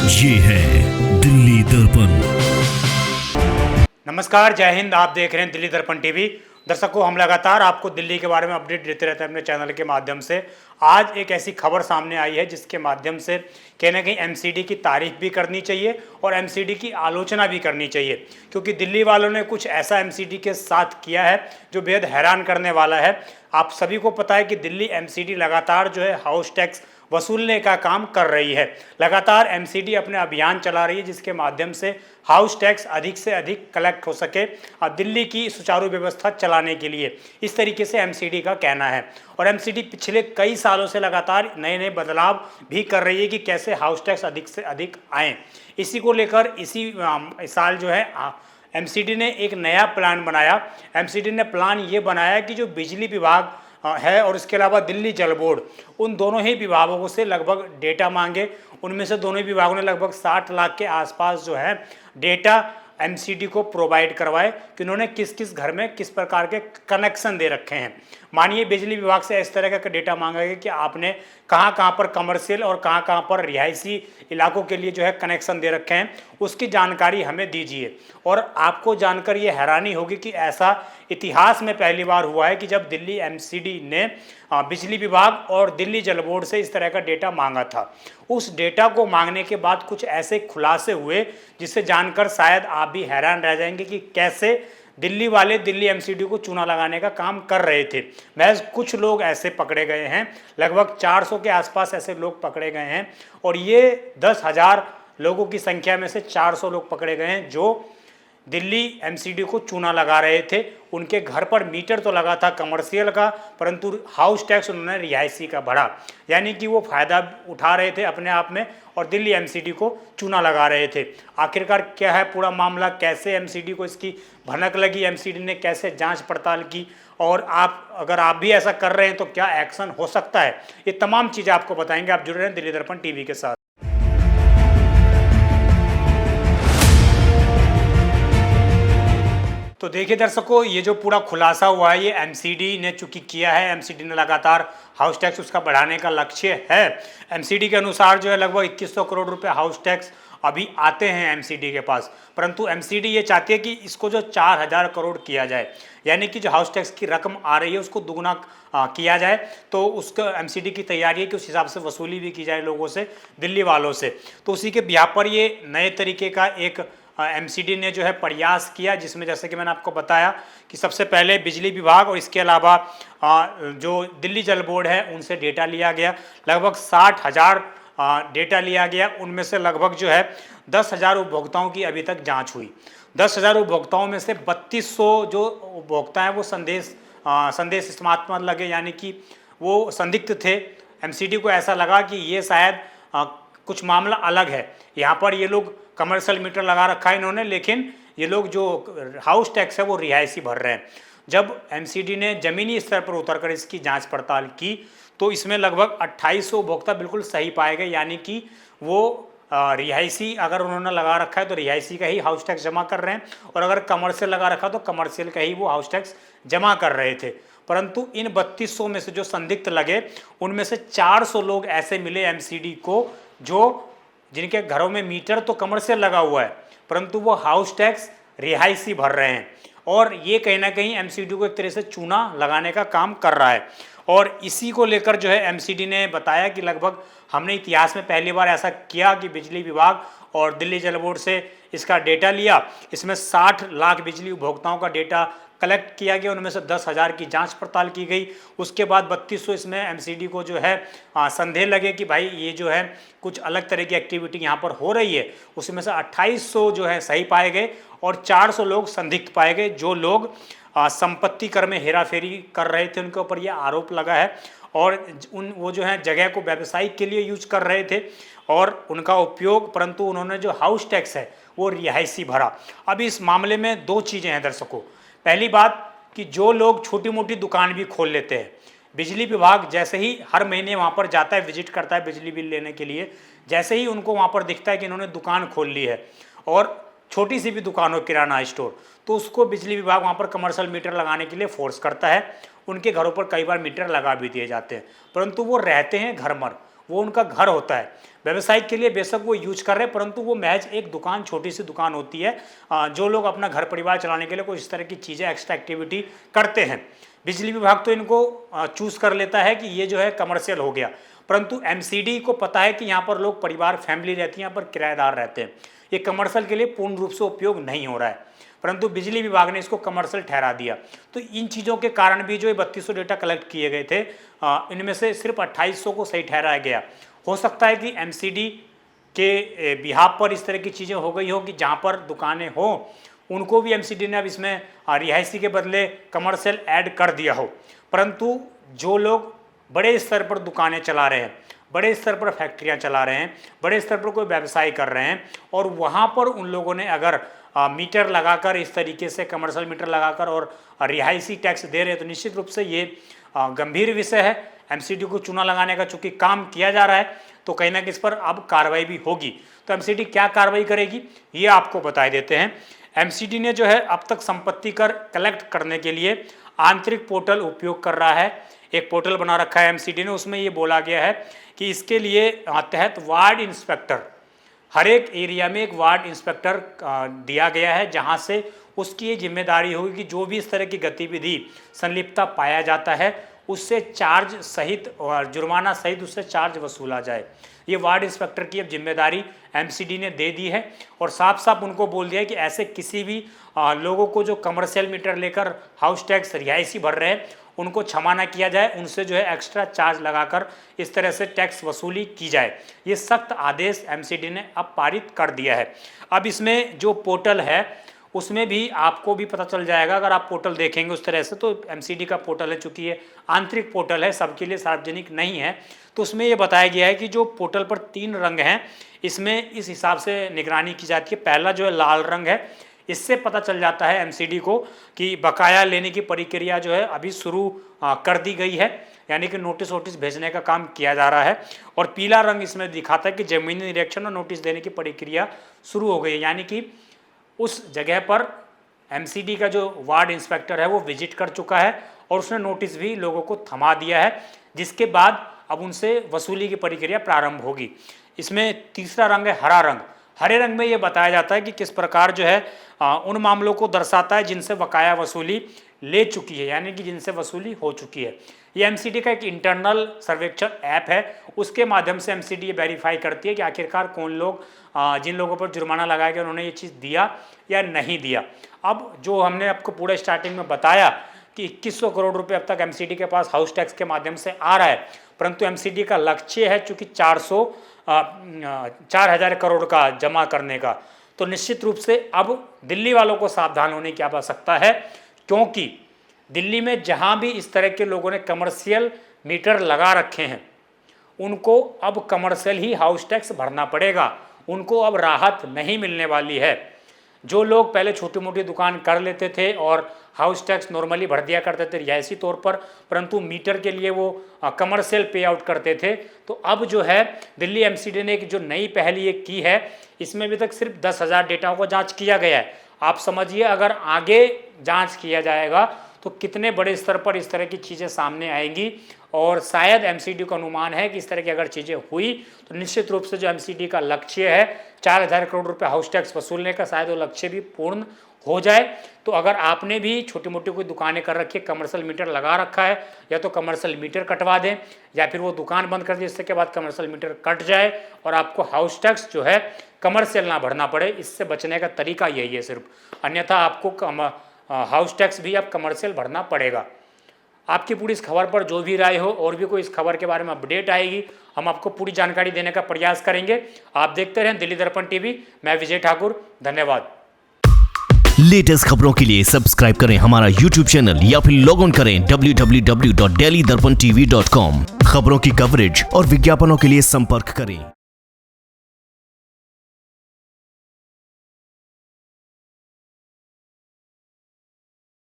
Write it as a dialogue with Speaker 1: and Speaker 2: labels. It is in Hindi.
Speaker 1: ये है दिल्ली दर्पण।
Speaker 2: नमस्कार, जय हिंद। आप देख रहे हैं दिल्ली दर्पण टीवी। दर्शकों, हम लगातार आपको दिल्ली के बारे में अपडेट देते रहते हैं अपने चैनल के माध्यम से। आज एक ऐसी खबर सामने आई है जिसके माध्यम से कहीं ना कहीं एमसीडी की तारीफ भी करनी चाहिए और एमसीडी की आलोचना भी करनी चाहिए, क्योंकि दिल्ली वालों ने कुछ ऐसा एमसीडी के साथ किया है जो बेहद हैरान करने वाला है। आप सभी को पता है कि दिल्ली एमसीडी लगातार जो है हाउस टैक्स वसूलने का काम कर रही है। लगातार एमसीडी अपने अभियान चला रही है जिसके माध्यम से हाउस टैक्स अधिक से अधिक कलेक्ट हो सके और दिल्ली की सुचारू व्यवस्था चलाने के लिए। इस तरीके से एमसीडी का कहना है। और एमसीडी पिछले कई सालों से लगातार नए नए बदलाव भी कर रही है कि कैसे हाउस टैक्स अधिक से अधिक आएँ। इसी को लेकर इसी साल जो है एमसीडी ने एक नया प्लान बनाया। एमसीडी ने प्लान ये बनाया कि जो बिजली विभाग है और इसके अलावा दिल्ली जल बोर्ड, उन दोनों ही विभागों से लगभग डेटा मांगे। उनमें से दोनों ही विभागों ने लगभग 60 लाख के आसपास जो है डेटा एमसीडी को प्रोवाइड करवाए कि उन्होंने किस किस घर में किस प्रकार के कनेक्शन दे रखे हैं। मानिए बिजली विभाग से इस तरह का डेटा मांगा गया कि आपने कहाँ पर कमर्शियल और कहाँ पर रिहायशी इलाकों के लिए जो है कनेक्शन दे रखे हैं, उसकी जानकारी हमें दीजिए। और आपको जानकर ये हैरानी होगी कि ऐसा इतिहास में पहली बार हुआ है कि जब दिल्ली एमसीडी ने बिजली विभाग और दिल्ली जल बोर्ड से इस तरह का डेटा मांगा था। उस डेटा को मांगने के बाद कुछ ऐसे खुलासे हुए जिससे जानकर शायद आप भी हैरान रह जाएंगे कि कैसे दिल्ली वाले दिल्ली एमसीडी को चूना लगाने का काम कर रहे थे। महज कुछ लोग ऐसे पकड़े गए हैं, लगभग 400 के आसपास ऐसे लोग पकड़े गए हैं और ये 10,000 लोगों की संख्या में से 400 लोग पकड़े गए हैं जो दिल्ली एमसीडी को चूना लगा रहे थे। उनके घर पर मीटर तो लगा था कमर्शियल का, परंतु हाउस टैक्स उन्होंने रिहायशी का भरा, यानी कि वो फ़ायदा उठा रहे थे अपने आप में और दिल्ली एमसीडी को चूना लगा रहे थे। आखिरकार क्या है पूरा मामला, कैसे एमसीडी को इसकी भनक लगी, एमसीडी ने कैसे जांच पड़ताल की और अगर आप भी ऐसा कर रहे हैं तो क्या एक्शन हो सकता है, ये तमाम चीज़ें आपको बताएंगे। आप जुड़ रहे हैं दिल्ली दर्पण टीवी के साथ। तो देखिए दर्शकों, ये जो पूरा खुलासा हुआ है ये एमसीडी ने चूंकि किया है। एमसीडी ने लगातार हाउस टैक्स उसका बढ़ाने का लक्ष्य है। एमसीडी के अनुसार जो है लगभग 2100 करोड़ रुपए हाउस टैक्स अभी आते हैं एमसीडी के पास, परंतु एमसीडी ये चाहती है कि इसको जो 4000 करोड़ किया जाए, यानी कि जो हाउस टैक्स की रकम आ रही है उसको दुगुना किया जाए। तो उसका एमसीडी की तैयारी है कि उस हिसाब से वसूली भी की जाए लोगों से, दिल्ली वालों से। तो उसी के बिहार पर ये नए तरीके का एक एमसीडी ने जो है प्रयास किया, जिसमें जैसे कि मैंने आपको बताया कि सबसे पहले बिजली विभाग और इसके अलावा जो दिल्ली जल बोर्ड है उनसे डेटा लिया गया। लगभग 60,000 डेटा लिया गया। उनमें से लगभग जो है 10,000 उपभोक्ताओं की अभी तक जांच हुई। 10,000 उपभोक्ताओं में से 3200 जो उपभोक्ता हैं वो संदेश स्मार्टफोन लगे, यानी कि वो संदिग्ध थे। एमसीडी को ऐसा लगा कि ये शायद कुछ मामला अलग है, यहाँ पर ये लोग कमर्शियल मीटर लगा रखा है इन्होंने, लेकिन ये लोग जो हाउस टैक्स है वो रिहायशी भर रहे हैं। जब एमसीडी ने ज़मीनी स्तर पर उतरकर इसकी जांच पड़ताल की तो इसमें लगभग 2800 उपभोक्ता बिल्कुल सही पाए गए, यानी कि वो रिहायशी अगर उन्होंने लगा रखा है तो रिहायशी का ही हाउस टैक्स जमा कर रहे हैं, और अगर कमर्शियल लगा रखा तो कमर्शियल का ही वो हाउस टैक्स जमा कर रहे थे। परंतु इन 3200 में से जो संदिग्ध लगे उनमें से 400 लोग ऐसे मिले एमसीडी को जिनके घरों में मीटर तो कमर्शियल लगा हुआ है परंतु वो हाउस टैक्स रिहायशी भर रहे हैं, और ये कहीं ना कहीं एमसीडी को एक तरह से चूना लगाने का काम कर रहा है। और इसी को लेकर जो है एमसीडी ने बताया कि लगभग हमने इतिहास में पहली बार ऐसा किया कि बिजली विभाग और दिल्ली जल बोर्ड से इसका डेटा लिया। इसमें 60 लाख बिजली उपभोक्ताओं का डेटा कलेक्ट किया गया, उनमें से 10,000 की जांच पड़ताल की गई। उसके बाद 3200 इसमें एमसीडी को जो है संदेह लगे कि भाई ये जो है कुछ अलग तरह की एक्टिविटी यहाँ पर हो रही है। उसमें से 2800 जो है सही पाए गए और 400 लोग संदिग्ध पाए गए, जो लोग संपत्ति कर में हेराफेरी कर रहे थे, उनके ऊपर यह आरोप लगा है। और वो जो है जगह को व्यावसायिक के लिए यूज कर रहे थे और उनका उपयोग, परंतु उन्होंने जो हाउस टैक्स है वो रिहायशी भरा। अब इस मामले में दो चीज़ें हैं दर्शकों। पहली बात कि जो लोग छोटी मोटी दुकान भी खोल लेते हैं, बिजली विभाग जैसे ही हर महीने वहाँ पर जाता है, विजिट करता है बिजली बिल लेने के लिए, जैसे ही उनको वहाँ पर दिखता है कि इन्होंने दुकान खोल ली है और छोटी सी भी दुकान हो, किराना स्टोर, तो उसको बिजली विभाग वहाँ पर कमर्शियल मीटर लगाने के लिए फोर्स करता है। उनके घरों पर कई बार मीटर लगा भी दिए जाते हैं, परंतु वो रहते हैं घर मर, वो उनका घर होता है। व्यवसायिक के लिए बेशक वो यूज कर रहे हैं, परंतु वो महज एक दुकान, छोटी सी दुकान होती है। जो लोग अपना घर परिवार चलाने के लिए कोई इस तरह की चीज़ें, एक्स्ट्रा एक्टिविटी करते हैं। बिजली विभाग तो इनको चूज़ कर लेता है कि ये जो है कमर्शियल हो गया, परंतु एमसीडी को पता है कि यहाँ पर लोग परिवार, फैमिली रहती है, यहाँ पर किराएदार रहते हैं, ये कमर्शियल के लिए पूर्ण रूप से उपयोग नहीं हो रहा है, परंतु बिजली विभाग ने इसको कमर्शियल ठहरा दिया। तो इन चीज़ों के कारण भी जो 3200 डेटा कलेक्ट किए गए थे, इनमें से सिर्फ 2800 को सही ठहराया गया। हो सकता है कि एमसीडी के बिहाफ पर इस तरह की चीज़ें हो गई हो कि जहाँ पर दुकानें हो उनको भी एमसीडी ने अब इसमें रिहायशी के बदले कमर्शियल ऐड कर दिया हो, परंतु जो लोग बड़े स्तर पर दुकानें चला रहे हैं, बड़े स्तर पर फैक्ट्रियां चला रहे हैं, बड़े स्तर पर कोई व्यवसाय कर रहे हैं और वहाँ पर उन लोगों ने अगर मीटर लगाकर, इस तरीके से कमर्शियल मीटर लगाकर और रिहायशी टैक्स दे रहे हैं, तो निश्चित रूप से ये गंभीर विषय है। एमसीडी को चूना लगाने का चूंकि काम किया जा रहा है, तो कहीं ना कहीं इस पर अब कार्रवाई भी होगी। तो एमसीडी क्या कार्रवाई करेगी ये आपको बता देते हैं। एमसीडी ने जो है अब तक संपत्ति कर कलेक्ट करने के लिए आंतरिक पोर्टल उपयोग कर रहा है। एक पोर्टल बना रखा है एमसीडी ने, उसमें ये बोला गया है कि इसके लिए तहत वार्ड इंस्पेक्टर, हर एक एरिया में एक वार्ड इंस्पेक्टर दिया गया है, जहां से उसकी ये जिम्मेदारी होगी कि जो भी इस तरह की गतिविधि संलिप्तता पाया जाता है उससे चार्ज सहित और जुर्माना सहित उससे चार्ज वसूला जाए। ये वार्ड इंस्पेक्टर की अब जिम्मेदारी एमसीडी ने दे दी है और साफ साफ उनको बोल दिया है कि ऐसे किसी भी लोगों को जो कमर्शियल मीटर लेकर हाउस टैक्स रिहायशी भर रहे हैं उनको क्षमा न किया जाए, उनसे जो है एक्स्ट्रा चार्ज लगाकर इस तरह से टैक्स वसूली की जाए। ये सख्त आदेश एमसीडी ने अब पारित कर दिया है। अब इसमें जो पोर्टल है उसमें भी आपको भी पता चल जाएगा, अगर आप पोर्टल देखेंगे उस तरह से, तो एमसीडी का पोर्टल है, चूँकि ये आंतरिक पोर्टल है, सबके लिए सार्वजनिक नहीं है, तो उसमें ये बताया गया है कि जो पोर्टल पर 3 रंग हैं, इसमें इस हिसाब से निगरानी की जाती है। पहला जो है लाल रंग है, इससे पता चल जाता है एमसीडी को कि बकाया लेने की प्रक्रिया जो है अभी शुरू कर दी गई है, यानी कि नोटिस वोटिस भेजने का काम किया जा रहा है। और पीला रंग इसमें दिखाता है कि जमीनी निरीक्षण और नोटिस देने की प्रक्रिया शुरू हो गई है, यानी कि उस जगह पर एमसीडी का जो वार्ड इंस्पेक्टर है वो विजिट कर चुका है और उसने नोटिस भी लोगों को थमा दिया है, जिसके बाद अब उनसे वसूली की प्रक्रिया प्रारंभ होगी। इसमें तीसरा रंग है हरा रंग। हरे रंग में ये बताया जाता है कि किस प्रकार जो है उन मामलों को दर्शाता है जिनसे बकाया वसूली ले चुकी है, यानी कि जिनसे वसूली हो चुकी है। ये एमसीडी का एक इंटरनल सर्वेक्षण ऐप है, उसके माध्यम से एमसीडी ये वेरीफाई करती है कि आखिरकार कौन लोग, जिन लोगों पर जुर्माना लगाया गया उन्होंने ये चीज़ दिया या नहीं दिया। अब जो हमने आपको पूरे स्टार्टिंग में बताया कि 2100 करोड़ रुपए अब तक एमसीडी के पास हाउस टैक्स के माध्यम से आ रहा है, परंतु एमसीडी का लक्ष्य है चूँकि 4000 करोड़ का जमा करने का, तो निश्चित रूप से अब दिल्ली वालों को सावधान होने की आवश्यकता है, क्योंकि दिल्ली में जहां भी इस तरह के लोगों ने कमर्शियल मीटर लगा रखे हैं उनको अब कमर्शियल ही हाउस टैक्स भरना पड़ेगा, उनको अब राहत नहीं मिलने वाली है। जो लोग पहले छोटी मोटी दुकान कर लेते थे और हाउस टैक्स नॉर्मली भर दिया करते थे रिहायशी तौर पर, परंतु मीटर के लिए वो कमर्शियल पे आउट करते थे, तो अब जो है दिल्ली एमसीडी ने एक जो नई पहल ये की है, इसमें अभी तक सिर्फ 10,000 डेटाओं को जांच किया गया है। आप समझिए अगर आगे जांच किया जाएगा तो कितने बड़े स्तर पर इस तरह की चीज़ें सामने आएंगी, और शायद एमसीडी का अनुमान है कि इस तरह की अगर चीज़ें हुई तो निश्चित रूप से जो एमसीडी का लक्ष्य है 4000 करोड़ रुपए हाउस टैक्स वसूलने का, शायद वो लक्ष्य भी पूर्ण हो जाए। तो अगर आपने भी छोटी मोटी कोई दुकानें कर रखी है, कमर्शियल मीटर लगा रखा है, या तो कमर्शियल मीटर कटवा दें या फिर वो दुकान बंद कर दें, इसके बाद कमर्शियल मीटर कट जाए और आपको हाउस टैक्स जो है कमर्शियल ना भरना पड़े। इससे बचने का तरीका यही है सिर्फ, अन्यथा आपको हाउस टैक्स भी अब कमर्शियल भरना पड़ेगा। आपकी पूरी इस खबर पर जो भी राय हो और भी कोई इस खबर के बारे में अपडेट आएगी, हम आपको पूरी जानकारी देने का प्रयास करेंगे। आप देखते रहें दिल्ली दर्पण टीवी। मैं विजय ठाकुर, धन्यवाद।
Speaker 1: लेटेस्ट खबरों के लिए सब्सक्राइब करें हमारा YouTube चैनल या फिर लॉग ऑन करें www.delhidarpantv.com। खबरों की कवरेज और विज्ञापनों के लिए संपर्क करें।